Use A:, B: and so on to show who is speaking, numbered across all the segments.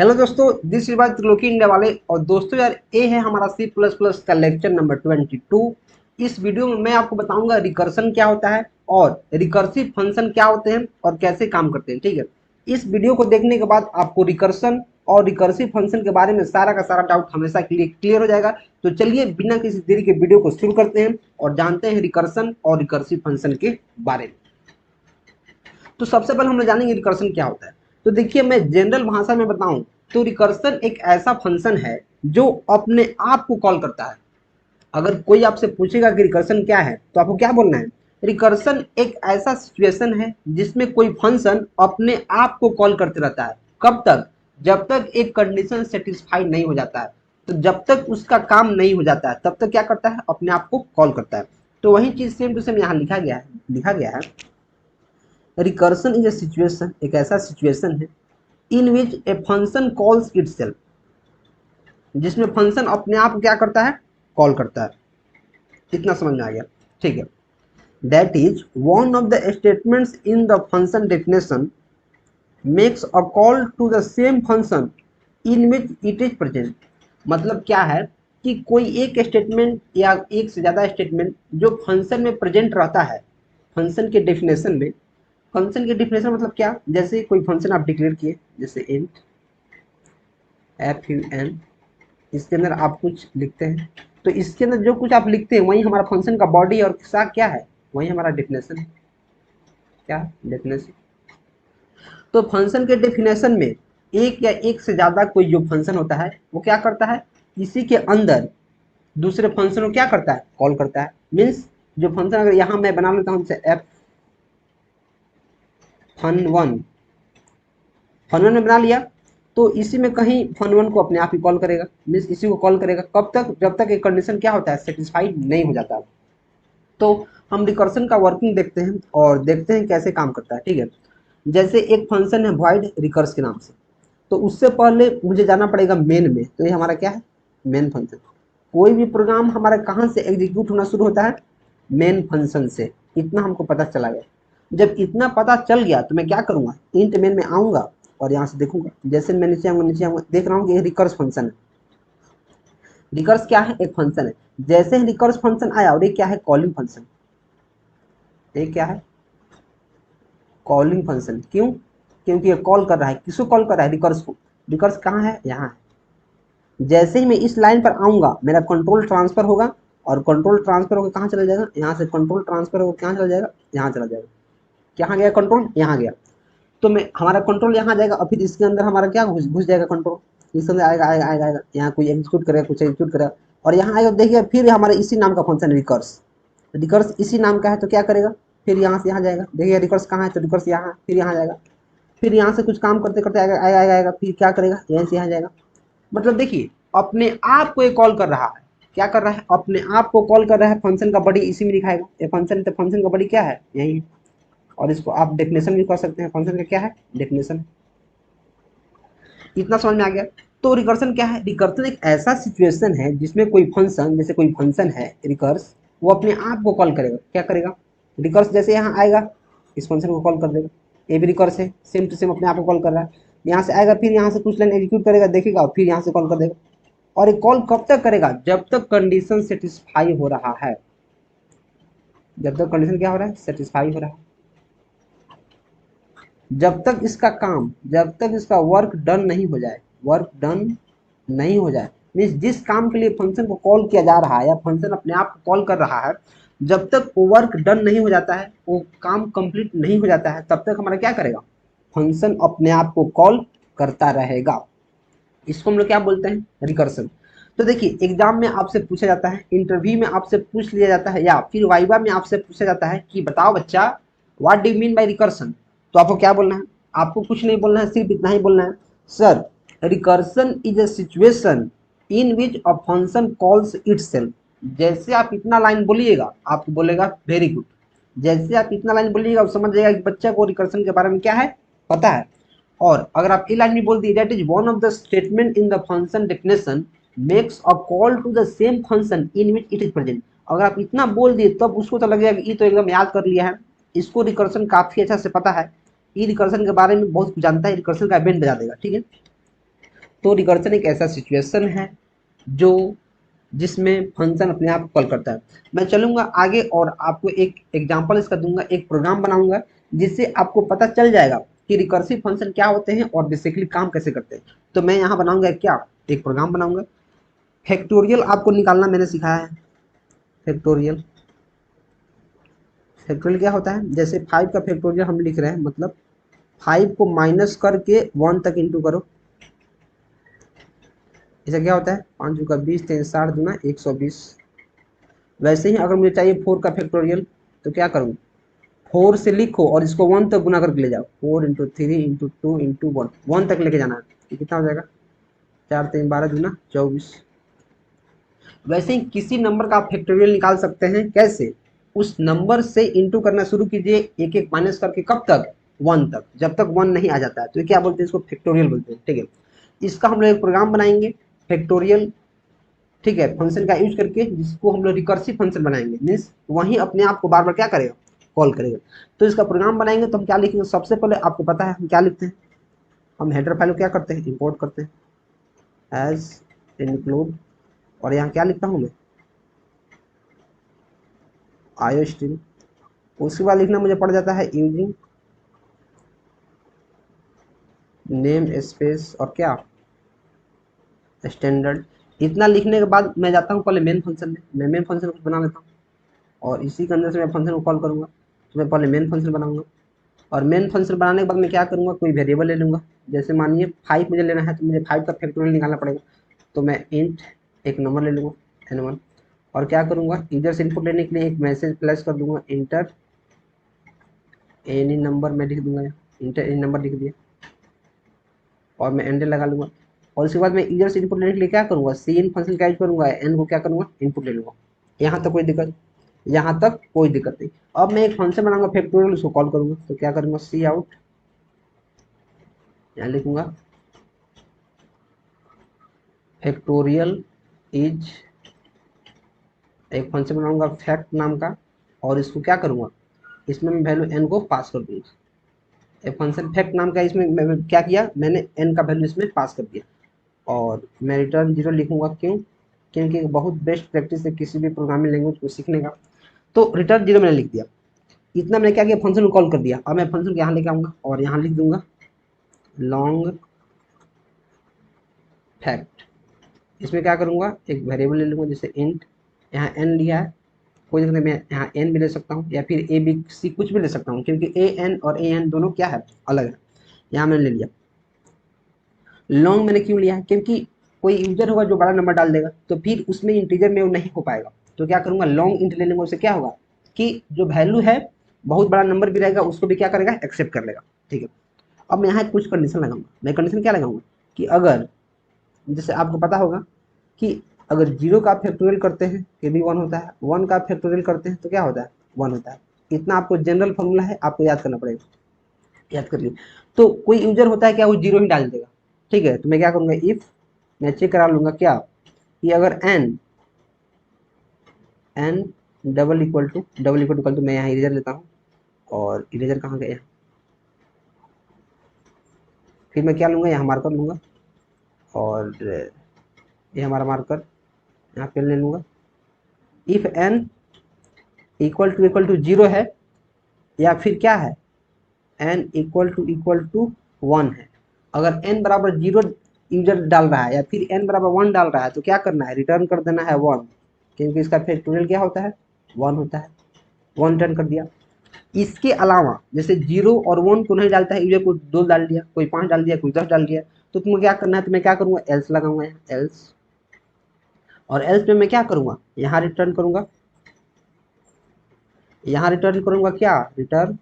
A: Hello दोस्तों, this is by Triloki India वाले। और दोस्तों यार, ये है हमारा सी प्लस प्लस का लेक्चर नंबर 22। इस वीडियो में मैं आपको बताऊंगा रिकर्सन क्या होता है और रिकर्सिव फंक्शन क्या होते हैं और कैसे काम करते हैं। ठीक है, इस वीडियो को देखने के बाद आपको रिकर्सन और रिकर्सिव फंक्शन के बारे में सारा का सारा डाउट हमेशा के लिए क्लियर हो जाएगा। तो चलिए बिना किसी देरी के वीडियो को शुरू करते हैं और जानते हैं रिकर्सन और रिकर्सिव फंक्शन के बारे में। तो सबसे पहले हम लोग जानेंगे रिकर्सन क्या होता है। तो देखिए, मैं जनरल भाषा में बताऊं तो रिकर्सन एक ऐसा फंक्शन है जो अपने आप को कॉल करता है। अगर कोई आपसे पूछेगा कि रिकर्सन क्या है तो आपको क्या बोलना है? रिकर्सन एक ऐसा सिचुएशन है जिसमें कोई फंक्शन अपने आप को कॉल करते रहता है। कब तक? जब तक एक कंडीशन सेटिस्फाई नहीं हो जाता है। तो जब तक उसका काम नहीं हो जाता है तब तक क्या करता है? अपने आप को कॉल करता है। तो वही चीज सेम टू सेम यहाँ लिखा गया है। रिकर्सन इज ए सिचुएशन, एक ऐसा सिचुएशन है इन विच ए फंक्शन कॉल्स इटसेल्फ, जिसमें फंक्शन अपने आप क्या करता है? कॉल करता है। इतना समझ में आ गया? ठीक है। That is one of the statements in the function definition makes a call to the same function in which it is present. मतलब क्या है कि कोई एक स्टेटमेंट या एक से ज़्यादा स्टेटमेंट जो फंक्शन में प्रेजेंट रहता है, फंक्शन के डेफिनेशन में। फंक्शन की डेफिनेशन मतलब क्या? जैसे कोई फंक्शन आप डिक्लेयर किए, जैसे इंट fun, इसके अंदर आप कुछ लिखते हैं। तो इसके अंदर जो कुछ आप लिखते हैं वही हमारा फंक्शन का बॉडी और सा क्या है, वही हमारा डेफिनेशन है। क्या डेफिनेशन? तो फंक्शन के डेफिनेशन में एक या एक से ज़्यादा कोई जो फंक्शन होता है वो क्या करता है? इसी के अंदर दूसरे फंक्शन को क्या करता है? कॉल करता है। मीन्स जो फंक्शन अगर यहाँ मैं बना लेता हूँ एफ fun1 में बना लिया, तो इसी में कहीं fun1 को अपने आप ही कॉल करेगा। मीन्स इसी को कॉल करेगा कब तक? जब तक एक कंडीशन क्या होता है? सेटिस्फाइड नहीं हो जाता। तो हम रिकर्सन का वर्किंग देखते हैं और देखते हैं कैसे काम करता है। ठीक है, जैसे एक फंक्शन है void रिकर्स के नाम से, तो उससे पहले मुझे जाना पड़ेगा मेन में। तो ये हमारा क्या है? Main function. कोई भी प्रोग्राम हमारा कहाँ से एग्जीक्यूट होना शुरू होता है? मेन फंक्शन से। इतना हमको पता चला गया। जब इतना पता चल गया तो मैं क्या करूँगा? इंट मेन में आऊँगा और यहाँ से देखूंगा। जैसे मैं नीचे आऊँगा देख रहा हूँ कि ये रिकर्स फंक्शन है। रिकर्स क्या है? एक फंक्शन है। जैसे ही रिकर्स फंक्शन आया, और ये क्या है? Calling function. ये क्या है? Calling function. क्यों? क्योंकि ये कॉल कर रहा है। किसको कॉल कर रहा है? रिकर्स को। रिकर्स कहाँ है? यहाँ है। जैसे ही मैं इस लाइन पर आऊँगा मेरा कंट्रोल ट्रांसफर होगा, और कंट्रोल ट्रांसफर होकर कहाँ चला जाएगा? यहाँ से कंट्रोल ट्रांसफर होकर कहाँ चला जाएगा? यहाँ चला जाएगा। कहाँ गया कंट्रोल? यहाँ गया। तो मैं हमारा कंट्रोल यहाँ जाएगा और फिर इसके अंदर हमारा क्या घुस जाएगा? कंट्रोल इसके अंदर आएगा आएगा आएगा आएगा। यहाँ कोई एग्जीक्यूट करेगा, कुछ एग्जीक्यूट करेगा, और यहाँ आएगा। देखिए फिर हमारे इसी नाम का फंक्शन रिकर्स। रिकर्स इसी नाम का है तो क्या करेगा? फिर यहाँ से यहाँ जाएगा। देखिए रिकर्स कहाँ है? तो रिकर्स यहाँ, फिर यहाँ जाएगा। फिर यहाँ से कुछ काम करते करते आएगा आएगा आएगा आएगा, फिर क्या करेगा? यहाँ से यहाँ जाएगा। मतलब देखिए, अपने आप को ये कॉल कर रहा है। क्या कर रहा है? अपने आप को कॉल कर रहा है। फंक्शन का बॉडी इसी में दिखाएगा। ये फंक्शन, तो फंक्शन का बॉडी क्या है? यही है। और इसको आप डेफिनेशन भी कर सकते हैं। फंक्शन का क्या है? डेफिनेशन। इतना समझ में आ गया? तो रिकर्सन क्या है? रिकर्सन एक ऐसा सिचुएशन है जिसमें कोई फंक्शन, जैसे कोई फंक्शन है रिकर्स, वो अपने आप को कॉल करेगा। क्या करेगा? रिकर्स जैसे यहाँ आएगा इस फंक्शन को कॉल कर देगा। ये भी रिकर्स है, सेम टू सेम अपने आप को कॉल कर रहा है। यहाँ से आएगा, फिर यहाँ से कुछ लाइन एग्जीक्यूट करेगा, देखेगा, फिर यहाँ से कॉल कर देगा। और ये कॉल कब तक करेगा? जब तक कंडीशन सेटिस्फाई हो रहा है। जब तक कंडीशन क्या हो रहा है? सेटिस्फाई हो रहा है। जब तक इसका काम, जब तक इसका वर्क डन नहीं हो जाए, वर्क डन नहीं हो जाए, मीन्स जिस काम के लिए फंक्शन को कॉल किया जा रहा है या फंक्शन अपने आप को कॉल कर रहा है, जब तक वो वर्क डन नहीं हो जाता है, वो काम कंप्लीट नहीं हो जाता है, तब तक हमारा क्या करेगा? फंक्शन अपने आप को कॉल करता रहेगा। इसको हम लोग क्या बोलते हैं? रिकर्सन। तो देखिए, एग्जाम में आपसे पूछा जाता है, इंटरव्यू में आपसे पूछ लिया जाता है, या फिर वाइवा में आपसे पूछा जाता है कि बताओ बच्चा, what do you mean by recursion? तो आपको क्या बोलना है? आपको कुछ नहीं बोलना है, सिर्फ इतना ही बोलना है, sir recursion is a situation in which a function calls itself. जैसे आप इतना लाइन बोलिएगा आपको बोलेगा वेरी गुड। जैसे आप इतना लाइन बोलिएगा समझ जाएगा कि बच्चा को रिकर्सन के बारे में क्या है? पता है। और अगर आप ये लाइन भी बोल दिए, that is one of the statement in the function definition makes a call to the same function in which it is present. अगर आप इतना बोल दिए तब उसको तो लगेगा कि ये तो एकदम याद कर लिया है, इसको रिकर्सन काफी अच्छा से पता है, ये रिकर्सन के बारे में बहुत कुछ जानता है, रिकर्सन का इवेंट बजा देगा। ठीक है, तो रिकर्सन एक ऐसा सिचुएशन है जो जिसमें फंक्शन अपने आप कॉल करता है। मैं चलूंगा आगे और आपको एक एग्जांपल इसका दूंगा, एक प्रोग्राम बनाऊंगा जिससे आपको पता चल जाएगा कि रिकर्सिव फंक्शन क्या होते हैं और बेसिकली काम कैसे करते हैं। तो मैं यहाँ बनाऊंगा क्या, एक प्रोग्राम बनाऊंगा। फैक्टोरियल आपको निकालना मैंने सिखाया है। फैक्टोरियल, फैक्टोरियल क्या होता है, जैसे 5 का फैक्टोरियल हम लिख रहे हैं, मतलब 5 को माइनस करके 1 तक इंटू करो। इससे क्या होता है, 5 का 20, 3 60 दूना 120। वैसे ही अगर मुझे चाहिए 4 का फैक्टोरियल तो क्या करूँ, 4 से लिखो और इसको 1 तक गुना करके ले जाओ। 4 इंटू 3 इंटू 2 इंटू 1, 1 तक लेके जाना है। ये कितना हो जाएगा, 4 3 12 दूना 24। वैसे ही किसी नंबर का आप फैक्टोरियल निकाल सकते हैं। कैसे, उस नंबर से इंटू करना शुरू कीजिए, एक एक माइनस करके, कब तक, 1 तक, जब तक 1 नहीं आ जाता है। तो ये क्या बोलते हैं, इसको फैक्टोरियल बोलते हैं। ठीक है, इसका हम लोग एक प्रोग्राम बनाएंगे फैक्टोरियल, ठीक है, फंक्शन का यूज करके, जिसको हम लोग रिकर्सिव फंक्शन बनाएंगे। मीन्स वही अपने आप को बार बार क्या करेगा, कॉल करेगा। तो इसका प्रोग्राम बनाएंगे तो हम क्या लिखेंगे, सबसे पहले आपको पता है हम क्या लिखते हैं, हम हेडर फाइल को क्या करते हैं, इंपोर्ट करते हैं एज इंक्लूड, और यहाँ क्या लिखता हूँ मैं, आयो स्ट्रीम। उसके बाद लिखना मुझे पड़ जाता है यूजिंग नेम स्पेस और क्या, स्टैंडर्ड। इतना लिखने के बाद मैं जाता हूँ पहले मेन फंक्शन में, मैं मेन फंक्शन कुछ बना लेता हूँ और इसी के अंदर से मैं फंक्शन को कॉल करूँगा। तो मैं पहले मेन फंक्शन बनाऊंगा और मेन फंक्शन बनाने के बाद मैं क्या करूँगा, कोई वेरिएबल ले लूँगा। जैसे मानिए 5 मुझे लेना है तो मुझे 5 का फैक्टोरियल निकालना पड़ेगा। तो मैं इंट एक नंबर ले लूँगा n1 और क्या करूँगा, यूजर से इनपुट लेने के लिए एक मैसेज प्लस कर दूंगा, इंटर एनी नंबर मैं लिख दूंगा, इंटर एनी नंबर लिख दिया और मैं एंडर लगा लूँगा। और उसके बाद मैं यूजर से इनपुट लेने के लिए क्या करूँगा, सी इन फंक्शन का यूज करूँगा, एन को क्या करूँगा, इनपुट ले लूँगा। यहाँ तक कोई दिक्कत, यहाँ तक कोई दिक्कत नहीं। अब मैं एक फंक्शन बनाऊंगा फैक्टोरियल, उसको कॉल करूँगा। तो क्या करूँगा, सी आउट, यहाँ लिखूंगा फैक्टोरियल इज, एक फंक्शन बनाऊंगा फैक्ट नाम का और इसको क्या करूँगा, इसमें मैं वैल्यू एन को पास कर दूँगा। एक फंक्शन फैक्ट नाम का, इसमें मैं क्या किया, मैंने एन का वैल्यू इसमें पास कर दिया और मैं रिटर्न 0 लिखूंगा। क्यों, क्योंकि बहुत बेस्ट प्रैक्टिस है किसी भी प्रोग्रामिंग लैंग्वेज को सीखने का। तो रिटर्न 0 मैंने लिख दिया। इतना मैंने क्या किया, फंक्शन को कॉल कर दिया। अब मैं फंक्शन को यहाँ लेके आऊँगा और यहाँ लिख दूंगा लॉन्ग फैक्ट। इसमें क्या करूँगा, एक वेरिएबल ले लूँगा जैसे इंट, यहाँ एन लिया है, कोई दिक्कत नहीं, मैं यहाँ एन भी ले सकता हूँ या फिर ए बी सी कुछ भी ले सकता हूँ, क्योंकि ए एन और ए एन दोनों क्या है, अलग है। यहाँ मैंने ले लिया। लॉन्ग मैंने क्यों लिया है, क्योंकि कोई यूजर होगा जो बड़ा नंबर डाल देगा तो फिर उसमें इंटीजर में वो नहीं हो पाएगा। तो क्या करूँगा, लॉन्ग इंट ले लूँगा। उससे क्या होगा कि जो वैल्यू है बहुत बड़ा नंबर भी रहेगा उसको भी क्या करेगा, एक्सेप्ट कर लेगा। ठीक है, अब मैं यहाँ कुछ कंडीशन लगाऊंगा। मैं कंडीशन क्या लगाऊंगा कि अगर, जैसे आपको पता होगा कि अगर 0 का फैक्टोरियल करते हैं तो भी 1 होता है, 1 का फैक्टोरियल करते हैं तो क्या होता है, 1 होता है। इतना आपको जनरल फॉर्मूला है, आपको याद करना पड़ेगा, याद कर लिए। तो कोई यूजर होता है क्या, वो 0 ही डाल देगा। ठीक है, तो मैं क्या करूँगा, इफ मैं चेक करा लूँगा क्या, कि अगर एन डबल इक्वल टू तो मैं यहाँ इरेजर लेता हूँ और इरेजर कहाँ गया, फिर मैं क्या लूँगा, यहाँ मार्कर लूँगा और ये हमारा मार्कर यहाँ पे ले लूँगा। इफ एन इक्वल टू 0 है या फिर क्या है, एन इक्वल टू 1 है। अगर एन बराबर 0 यूजर डाल रहा है या फिर एन बराबर 1 डाल रहा है तो क्या करना है, रिटर्न कर देना है 1, क्योंकि इसका फैक्टोरियल क्या होता है, 1 होता है। 1 रिटर्न कर दिया। इसके अलावा जैसे 0 और 1 को नहीं डालता है यूजर, को 2 डाल दिया, कोई 5 डाल दिया, कोई 10 डाल दिया, तो तुम्हें क्या करना है, तो मैं क्या करूँगा, एल्स लगाऊंगा, एल्स। और एल्स में मैं क्या करूँगा, यहाँ रिटर्न करूँगा, यहाँ रिटर्न करूँगा क्या, return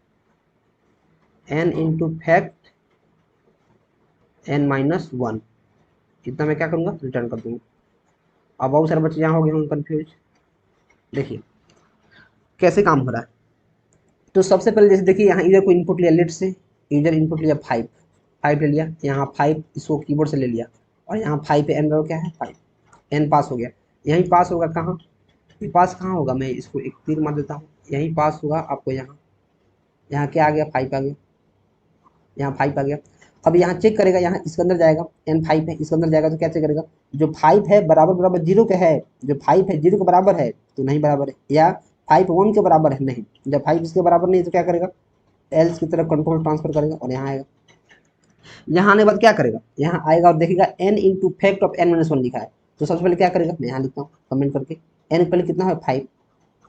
A: n into fact n minus 1। इतना मैं क्या करूँगा, रिटर्न कर दूँगा। अब बहुत सारे बच्चे यहाँ हो गए होंगे कन्फ्यूज। देखिए कैसे काम हो रहा है। तो सबसे पहले जैसे देखिए यहाँ यूजर को इनपुट लिया, लेट से यूजर इनपुट लिया 5, 5 ले लिया, यहाँ 5 इसको कीबोर्ड से ले लिया और यहाँ 5 पे एन क्या है, 5, एन पास हो गया। यहीं पास होगा कहाँ, ये पास कहाँ होगा, मैं इसको एक तीर मार देता हूँ, यहीं पास होगा आपको। यहाँ यहाँ क्या आ गया, 5 आ गया, यहाँ 5 आ गया। अब यहाँ चेक करेगा, यहाँ इसके अंदर जाएगा, n 5 है, इसके अंदर जाएगा तो क्या चेक करेगा, जो 5 है बराबर बराबर 0 के है, जो 5 है 0 के बराबर है तो नहीं बराबर है, या 5 1 के बराबर है नहीं, जब 5 इसके बराबर नहीं तो क्या करेगा, एल्स की तरफ कंट्रोल ट्रांसफर करेगा और यहाँ आएगा। यहाँ आने के बाद क्या करेगा, यहाँ आएगा और देखेगा n into fact of n minus 1 लिखा है, तो सबसे पहले क्या करेगा, मैं यहाँ लिखता हूँ कमेंट करके, n पहले कितना है 5,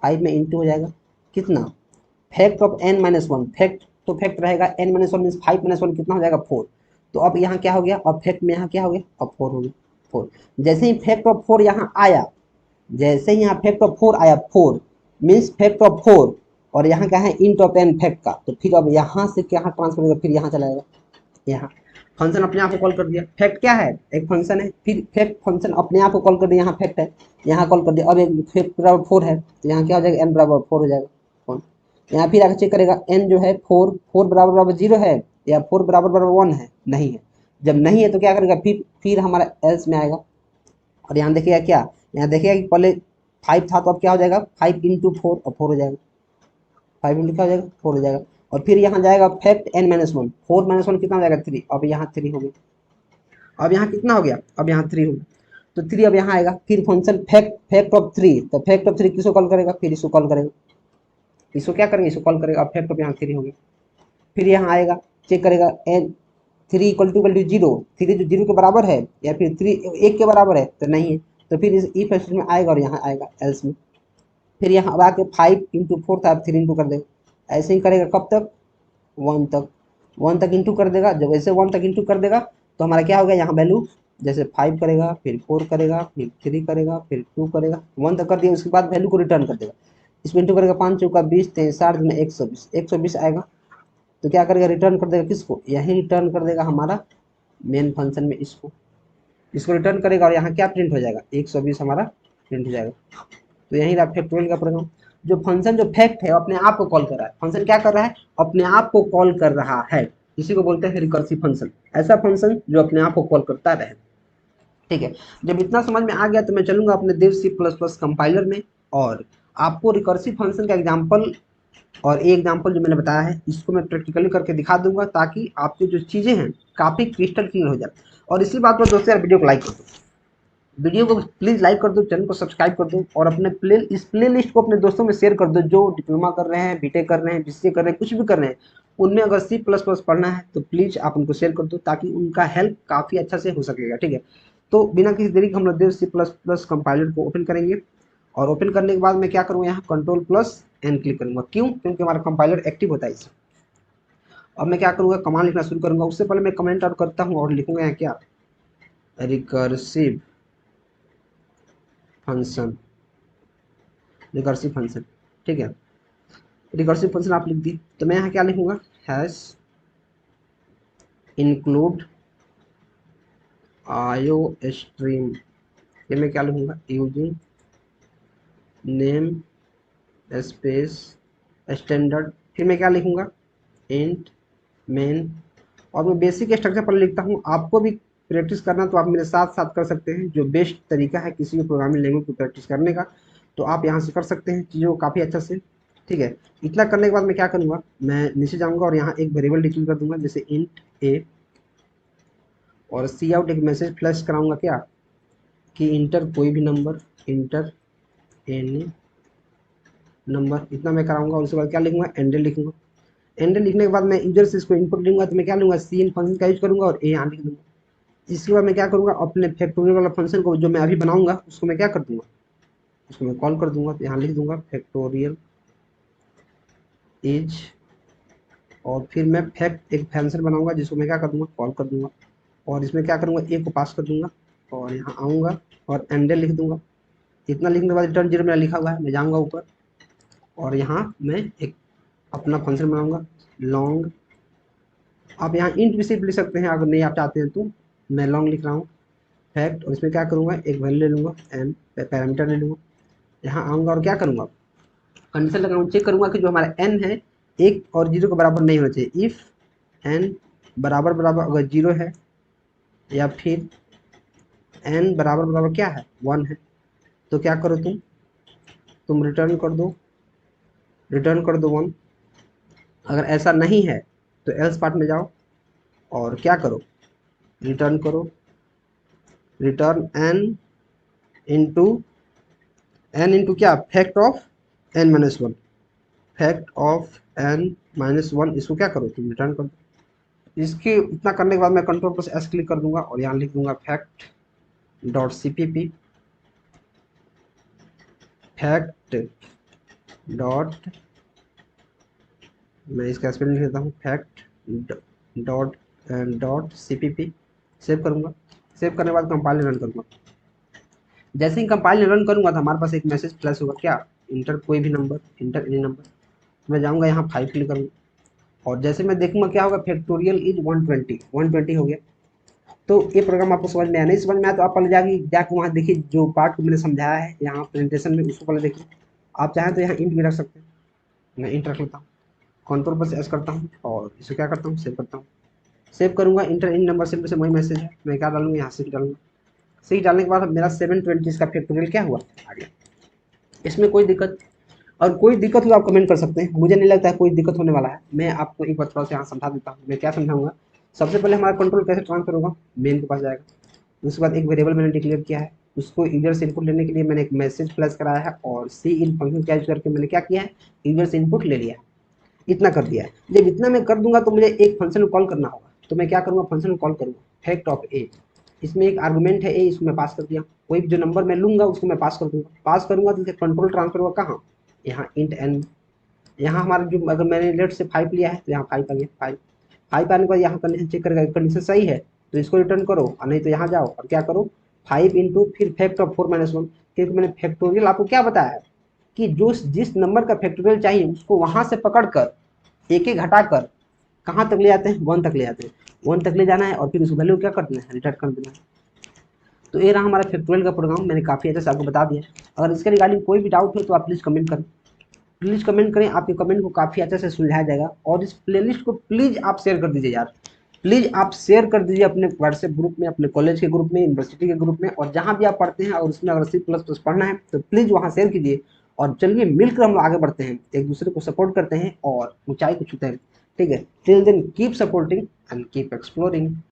A: 5 में इंटू हो जाएगा कितना, fact of n minus 1, fact तो फैक्ट रहेगा, n माइनस 1 मीन्स 5 माइनस 1 कितना हो जाएगा 4, तो अब यहाँ क्या हो गया, अब फैक्ट में यहाँ क्या हो गया, अब 4 हो गया 4, जैसे ही फैक्ट ऑफ 4 यहाँ आया, जैसे ही यहाँ फैक्ट ऑफ 4 आया, 4 मीन्स फैक्ट ऑफ 4, और यहाँ क्या है इंट ऑफ n फैक्ट का, तो फिर अब यहाँ से क्या ट्रांसफर होगा, फिर यहाँ चला जाएगा, यहाँ फंक्शन अपने आप को कॉल कर दिया, फैक्ट क्या है एक फंक्शन है, फिर फैक्ट फंक्शन अपने आप को कॉल कर दिया, यहाँ फैक्ट है यहाँ कॉल कर दिया, अब एक फैक्ट बराबर 4 है तो यहाँ क्या हो जाएगा n बराबर 4 हो जाएगा, यहाँ फिर आगे चेक करेगा n जो है 4 बराबर बराबर 0 है या 4 बराबर बराबर 1 है, नहीं है, जब नहीं है तो क्या करेगा, फिर हमारा एल्स में आएगा, और यहाँ देखिएगा क्या, यहाँ देखिएगा कि पहले 5 था तो अब क्या हो जाएगा 5 इंटू 4 और 4 हो जाएगा, 5 इंटू क्या हो जाएगा 4 हो जाएगा, और फिर यहाँ जाएगा फैक्ट n माइनस 1, 4 माइनस 1 कितना हो जाएगा 3, अब यहाँ 3 हो गया, अब यहाँ कितना हो गया, अब यहाँ 3 हो गया, तो 3 अब यहाँ आएगा, फिर फंक्शन फैक्ट ऑफ 3, तो फैक्ट ऑफ 3 किसको कॉल करेगा, फिर इसको कॉल करेगा, इसको क्या करेंगे, इसको कॉल करेगा, अब फैक्ट ऑफ यहाँ 3 हो गया, फिर यहाँ आएगा चेक करेगा n 3 इक्वल टू 0, 3 जो 0 के बराबर है या फिर 3 1 के बराबर है तो नहीं है, तो फिर इस इफ स्टेटमेंट में आएगा और यहाँ आएगा एल्स में, फिर यहाँ अब आके 5 इंटू 4 था, 3 इंटू कर देगा, ऐसे ही करेगा कब तक 1 तक, 1 तक इंटू कर देगा, जब ऐसे 1 तक इंटू कर देगा तो हमारा क्या हो गया, यहाँ वैल्यू जैसे 5 करेगा, फिर 4 करेगा, फिर 3 करेगा, फिर 2 करेगा, 1 तक कर दिया, उसके बाद वैल्यू को रिटर्न कर देगा, इसमें इंटू करेगा 5 चौका 20, 3 60 में 120, 120 आएगा, तो क्या करेगा रिटर्न कर देगा किसको, यही रिटर्न कर देगा हमारा मेन फंक्शन में, इसको रिटर्न करेगा और यहाँ क्या प्रिंट हो जाएगा 120 हमारा प्रिंट हो जाएगा, तो यही रहा फैक्टोरियल का प्रोग्राम। जो फंक्शन जो फैक्ट है अपने आप को कॉल कर रहा है, फंक्शन क्या कर रहा है, अपने आप को कॉल कर रहा है, इसी को बोलते हैं रिकर्सिव फंक्शन, ऐसा फंक्शन जो अपने आप को कॉल करता रहे, ठीक है। जब इतना समझ में आ गया तो मैं चलूंगा अपने देव C++ कंपाइलर में, और आपको रिकर्सिव फंक्शन का एग्जाम्पल और एक एग्जाम्पल जो मैंने बताया है इसको मैं प्रैक्टिकली करके दिखा दूंगा, ताकि आपकी जो चीज़ें हैं काफ़ी क्रिस्टल क्लियर हो जाए। और इसी बात पर दोस्तों यार वीडियो को लाइक कर दो, वीडियो को प्लीज़ लाइक कर दो, चैनल को सब्सक्राइब कर दो, और अपने इस प्ले लिस्ट को अपने दोस्तों में शेयर कर दो, जो डिप्लोमा कर रहे हैं, बीटेक कर रहे हैं, बीसीए कर रहे हैं, कुछ भी कर रहे हैं, उनमें अगर C++ पढ़ना है तो प्लीज़ आप उनको शेयर कर दो, ताकि उनका हेल्प काफ़ी अच्छा से हो सकेगा, ठीक है। तो बिना किसी देरी के हम लोग देव C++ कंपाइलर को ओपन करेंगे, और ओपन करने के बाद मैं क्या करूँगा, यहाँ Ctrl+N क्लिक करूँगा, क्यों, क्योंकि हमारा कंपाइलर एक्टिव होता है इससे। अब मैं क्या करूँगा, कमांड लिखना शुरू करूँगा, उससे पहले मैं कमेंट आउट करता हूँ और लिखूँगा यहाँ क्या, रिकर्सिव फंक्शन, रिकर्सिव फंक्शन, ठीक है, रिकर्सिव फंक्शन आप लिख दी, तो मैं यहाँ क्या लिखूँगा, हैश इंक्लूड आयो स्ट्रीम, ये मैं क्या लिखूँगा, यूजिंग नेम स्पेस स्टैंडर्ड, फिर मैं क्या लिखूँगा, इंट मेन, और मैं बेसिक स्ट्रक्चर पर लिखता हूँ, आपको भी प्रैक्टिस करना तो आप मेरे साथ साथ कर सकते हैं, जो बेस्ट तरीका है किसी भी प्रोग्रामिंग लैंग्वेज को प्रैक्टिस करने का, तो आप यहाँ से कर सकते हैं चीज़ों को काफ़ी अच्छा से, ठीक है। इतना करने के बाद मैं क्या करूँगा, मैं नीचे जाऊँगा और यहाँ एक वेरिएबल डिक्लेयर कर दूंगा, जैसे इंट ए, और सी आउट एक मैसेज फ्लैश कराऊंगा क्या, कि इंटर कोई भी नंबर, इंटर एनी नंबर, इतना मैं कराऊंगा, और उसके बाद क्या लिखूंगा, एंडल लिखूंगा, एंडल लिखने के बाद मैं यूजर से इसको इनपुट लूंगा, तो मैं क्या लूंगा, सी इन फंक्शन का यूज करूंगा और ए यहाँ लिख दूंगा। इसके बाद मैं क्या करूंगा, अपने फैक्टोरियल वाला फंक्शन को जो मैं अभी बनाऊंगा उसको मैं क्या कर दूंगा, उसको मैं कॉल कर दूंगा, तो यहाँ लिख दूंगा फैक्टोरियल इज, और फिर मैं फैक्ट एक फंक्शन बनाऊंगा जिसको मैं क्या कर दूंगा, कॉल कर दूंगा, और इसमें क्या करूंगा, ए को पास कर दूंगा, और यहाँ आऊँगा और एंडल लिख दूंगा। इतना लिखने के बाद रिटर्न जीरो मेरा लिखा हुआ है, मैं जाऊँगा ऊपर और यहाँ मैं एक अपना फंक्शन बनाऊंगा लॉन्ग, आप यहाँ इंट भी सिर्फ लिख सकते हैं अगर नहीं आप चाहते हैं तो, मैं लॉन्ग लिख रहा हूँ फैक्ट, और इसमें क्या करूँगा, एक वैल्यू ले लूँगा, एन पैरामीटर ले लूँगा, यहाँ आऊँगा और क्या करूँगा, कंडीशन लगाऊँ, चेक करूँगा कि जो हमारा एन है 1 और 0 के बराबर नहीं होना चाहिए, इफ़ एन बराबर बराबर अगर 0 है, या फिर एन बराबर बराबर क्या है 1 है, तो क्या करो तुम रिटर्न कर दो 1, अगर ऐसा नहीं है तो एल्स पार्ट में जाओ, और क्या करो, रिटर्न करो, रिटर्न एन इंटू क्या, fact of n minus one, fact of n minus one, इसको क्या करो तुम, रिटर्न कर दो। इसके इतना करने के बाद मैं कंट्रोल प्लस एस क्लिक कर दूंगा और यहाँ लिख दूंगा fact dot CPP, fact dot, मैं इसका स्पेलिंग लिख देता हूँ, fact dot dot CPP, save करूँगा। सेव करने के बाद कंपाइल रन करूँगा। जैसे ही कंपाइल रन करूँगा तो हमारे पास एक मैसेज प्लस होगा, क्या, इंटर कोई भी नंबर, इंटर एनी नंबर। मैं जाऊँगा यहाँ 5 क्लिक करूँगा और जैसे मैं देखूँगा क्या होगा, फैक्टोरियल इज 120 हो गया। तो ये प्रोग्राम आपको समझ में आया, नहीं समझ में आया तो आप पहले जाके वहाँ देखिए जो पार्ट को मैंने समझाया है यहाँ प्रेजेंटेशन में, उसको पहले देखिए। आप चाहें तो यहाँ इंट भी रख सकते हैं, मैं इंट रख लेता हूँ, कंट्रोल प्लस एस करता हूँ और इसे क्या करता हूँ, सेव करता हूँ। सेव करूँगा, इंटर इन नंबर सिंपल से वही मैसेज है, मैं क्या डालूंगा, यहाँ से डालूंगा। सही डालने के बाद मेरा 720 इसका फैक्टोरियल क्या हुआ, आ गया। इसमें कोई दिक्कत, और कोई दिक्कत हो आप कमेंट कर सकते हैं, मुझे नहीं लगता है कोई दिक्कत होने वाला है। मैं आपको एक बार थोड़ा सा यहाँ समझा देता हूँ। मैं क्या समझाऊंगा, सबसे पहले हमारा कंट्रोल कैसे ट्रांसफर होगा, मेन के पास जाएगा। उसके बाद एक वेरिएबल मैंने डिक्लेयर किया है, उसको यूजर से इनपुट लेने के लिए मैंने एक मैसेज प्लस कराया है और सी इन फंक्शन का यूज करके मैंने क्या किया है, यूजर से इनपुट ले लिया है। इतना कर दिया है। जब इतना मैं कर दूंगा तो मुझे एक फंक्शन को कॉल करना होगा, तो मैं क्या करूँगा, फंक्शन को कॉल करूँगा, फैक्ट ऑफ ए, इसमें एक आर्गुमेंट है ए, इसको मैं पास कर दिया। कोई भी जो नंबर मैं लूंगा उसको मैं पास कर दूंगा, पास करूंगा तो कंट्रोल ट्रांसफर होगा कहाँ, यहाँ इंट एन। यहाँ हमारा जो, अगर मैंने लेट से 5 लिया है तो यहाँ 5 आ गया, 5 आने के बाद यहाँ कंडीशन चेक करेगा, कंडीशन सही है तो इसको रिटर्न करो, और नहीं तो यहाँ जाओ और क्या करो, 5 इंटू फिर फैक्ट ऑफ 4 माइनस 1। क्योंकि मैंने फैक्टोरियल आपको क्या बताया है कि जो जिस नंबर का फैक्टोरियल चाहिए उसको वहां से पकड़ कर एक एक घटाकर कहाँ तक ले जाते हैं, 1 तक ले जाते हैं। 1 तक ले जाना है और फिर उस वैल्यू क्या कर देना है, रिटर्न कर देना है। तो ये रहा हमारा फैक्टोरियल का प्रोग्राम, मैंने काफ़ी अच्छे से आपको बता दिया। अगर इसके रिगार्डिंग कोई भी डाउट हो तो आप प्लीज़ कमेंट करें, प्लीज़ कमेंट करें, आपके कमेंट को काफ़ी अच्छे से सुलझाया जाएगा। और इस प्लेलिस्ट को प्लीज़ आप शेयर कर दीजिए यार, प्लीज़ आप शेयर कर दीजिए अपने व्हाट्सएप ग्रुप में, अपने कॉलेज के ग्रुप में, यूनिवर्सिटी के ग्रुप में, और जहाँ भी आप पढ़ते हैं और उसमें अगर C++ पढ़ना है तो प्लीज़ वहाँ शेयर कीजिए। और चलिए मिलकर हम लोग आगे बढ़ते हैं, एक दूसरे को सपोर्ट करते हैं और ऊंचाई को छूते हैं। ठीक है, till then keep supporting and keep exploring.